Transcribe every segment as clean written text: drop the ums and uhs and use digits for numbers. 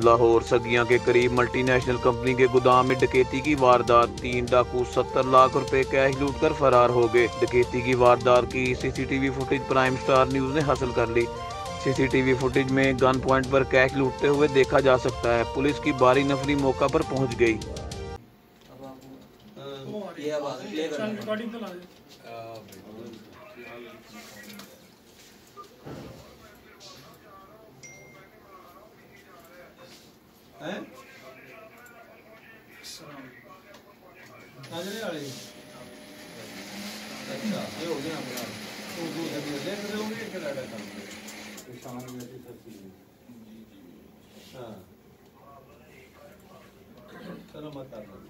लाहौर सगियां के करीब multinational company के गोदाम में डकैती की वारदात। 3 डाकू 70 लाख रुपए कैश लूटकर फरार हो गए। डकैती की वारदात की CCTV footage prime star news ने हासिल कर ली। सीसीटीवी फुटेज में गन पॉइंट पर कैश लूटते हुए देखा जा सकता है। पुलिस की भारी नफरी मौका पर पहुंच गई। चलो मत करना।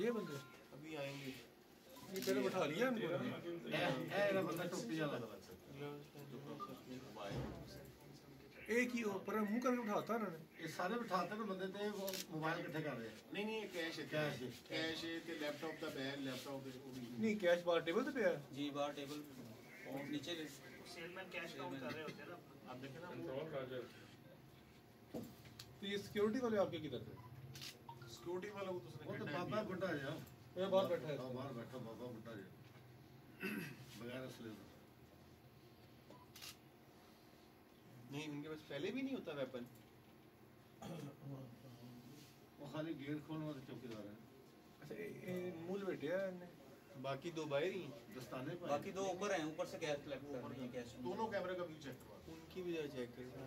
ये बंदे अभी आएंगे। ये पहले बैठा लिया एक ही ऊपर मुंह करके उठाता ना ये सारे बिठाते ना बंदे थे वो मोबाइल इकट्ठे कर रहे हैं। नहीं कैश ते लैपटॉप दा बैग लैपटॉप नहीं कैश बाहर टेबल पे है जी बाहर टेबल और नीचे सेलमैन कैश काउंट कर रहे होते हैं ना। आप देखें ना तो ये सिक्योरिटी वाले आपके किधर थे? सिक्योरिटी वाला वो तो बाबा बुड्ढा है यार। वो बाहर बैठा है। हां बाहर बैठा बाबा बुड्ढा है बगैर असले नहीं इनके पास पहले भी नहीं होता वेपन। वो खाली गेट खोलने वाले चौकीदार है। अच्छा ये मूल बैठे हैं बाकी दो बाहर ही दस्ताने पर बाकी दो ऊपर हैं। ऊपर से कैश कलेक्ट कर रहे हैं कैश दोनों कैमरे का व्यू चेक करवा उनकी भी चेक करें।